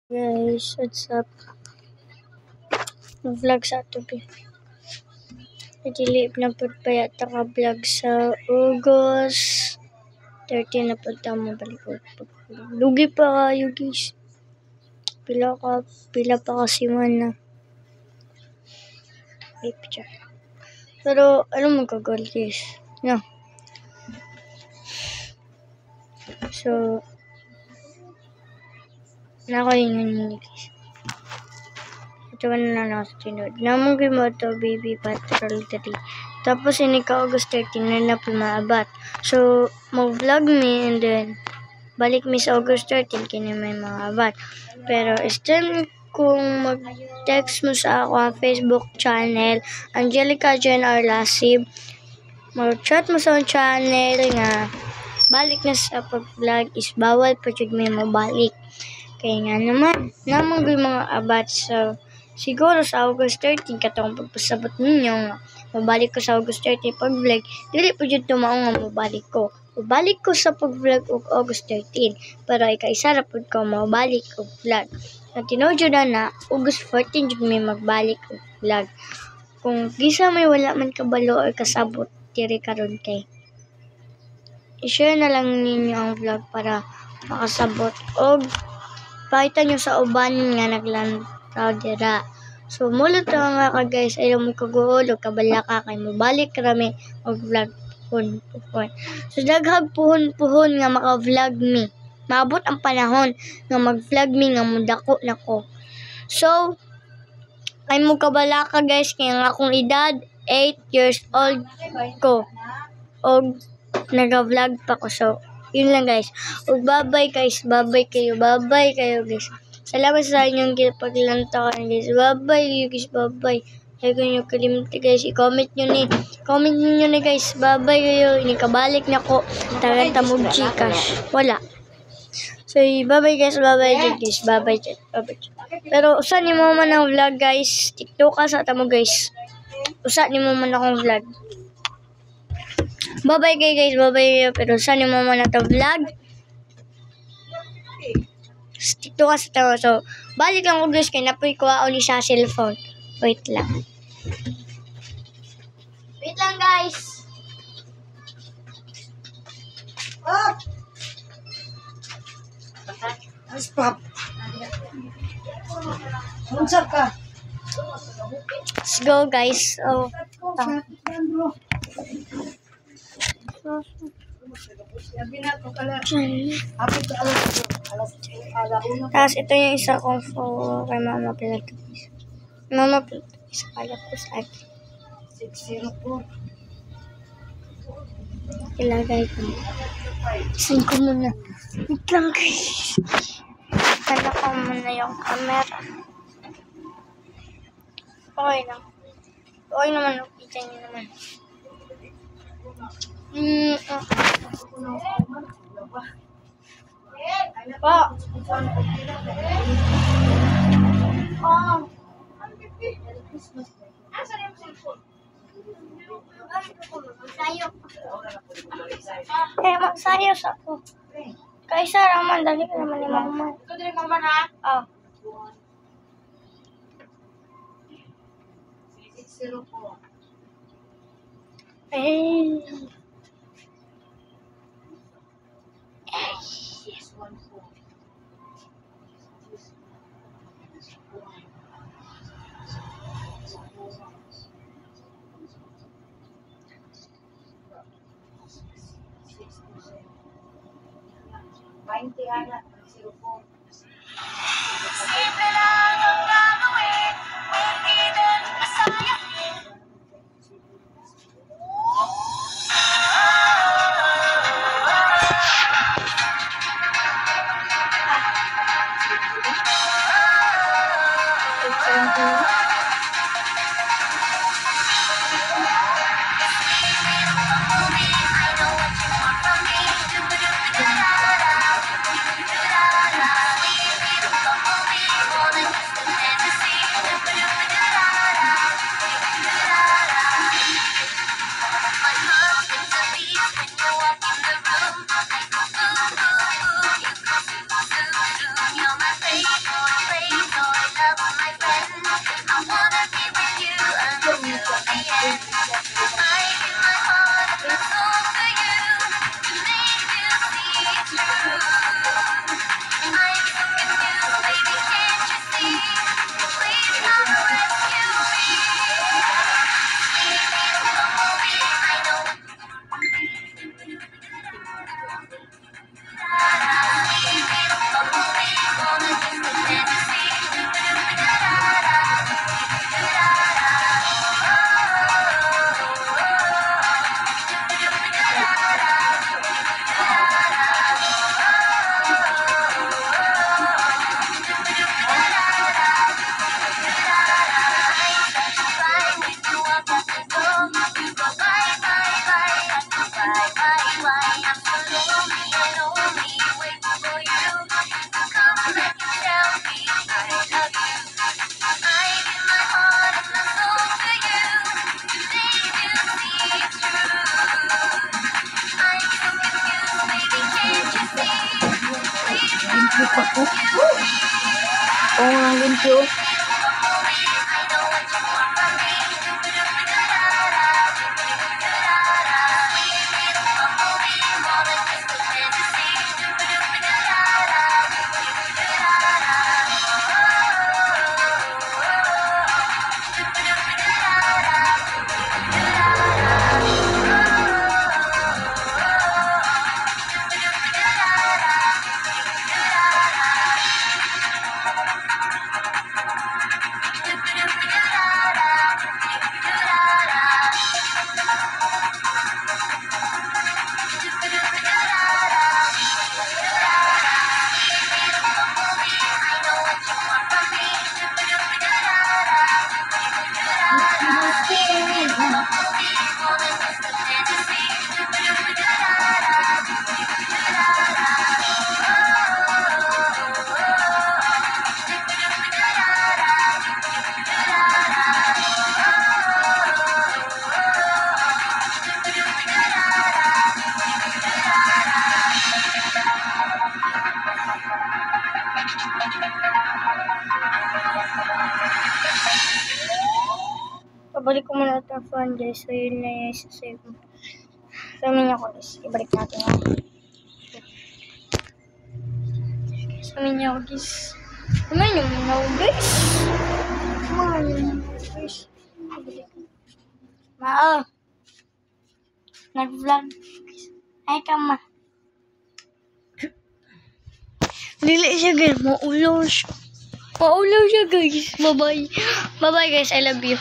Guys, what's up? Vlog sa tubi. Dili na pud pa yata ka vlog sa August 13 na pud ta mo balik. Lugi pa kayo guys. Pila pa kasi man na. Picture. Pero ano magagol guys? No. So nakaingan guys. Ito na lang sa tinod. Namang mo to baby patrol 3. Tapos ini ka August 13 na po maabat. So mag-vlog me and then balik mi sa August 13 kini may maabat. Pero still kung mag-text mo sa ako ang Facebook channel Angelica Jen Arlasib, mag-chat mo sa channel nga balik na sa pag-vlog is bawal pa jud may mabalik. Kaya nga naman, namang mga abat sa siguro sa August 13 katong pagpasabot ninyo nga mabalik ko sa August 13 pag-vlog, dili po jud tumao nga mabalik ko. Mabalik ko sa pag-vlog og August 13, pero ikaisa ra pud ko mabalik og vlog. Ang tinuod jud na August 14 jud may magbalik og vlog. Kung gisa may wala man kabalo or kasabot diri karon kay i-share na lang ninyo ang vlog para makasabot og pakita nyo sa uban nga naglantaw dira. So mulot nga ka guys, ayaw mo kaguol o kabalaka kay mobalik rami og vlog puhon. So daghag puhon nga maka-vlog mi. Maabot ang panahon nga mag-vlog mi nga mudako nako. So ay mo kabalaka guys kay nga akong edad 8 years old ko og naga-vlog pa ko. So yun lang guys. Ug bye kayo guys. Salamat sa inyong paglantakan guys. Bye guys, bye. Ay kayo kalimutan guys, i-comment nyo ni guys. Bye kayo. Inikabalik na ko. Tagata mo Gcash. Wala. So bye guys, bye. Pero usa ni mo man ang vlog guys. TikTok ka sa tamo guys. Usa ni mo man akong vlog. Bye guys, bye. Pero saan yung mama na to vlog? Stick to kasi to. So, balik lang ko guys, kaya napoy ko ni sa cellphone. Wait lang guys. Stop. Unsa ka? Let's go guys. Oh, tapos ito yung isa kong phone kay Mama Plato. Mama Plato, isa pala ko sa akin. 604. Ilagay ko. Isin ko muna. Wait lang guys. Tala ko muna yung camera. Okay lang. Okay naman. Kita nyo naman. Po. Magsayos ako. Kaisa raman, dali ka naman ni Mama. Ito din Mama na? Oh. 604. Yes. 614. Anak, 04. Simple lang ang gagawin, hindi din masaya. You're my favorite. Oo nga, ganti oh. Pabalik ko muna ito ang phone guys. So yun na yung sasave mo. Samin niyo ko guys. Ibalik natin yan. Samin niyo ko guys. Samin niyo muna ako guys. Samin niyo muna ako guys. Ibalik ko. Mao. Nag-vlog. Ay ka ma. Dili siya guys. Maulaw siya. Maulaw siya guys. Bye bye. Bye bye guys. I love you.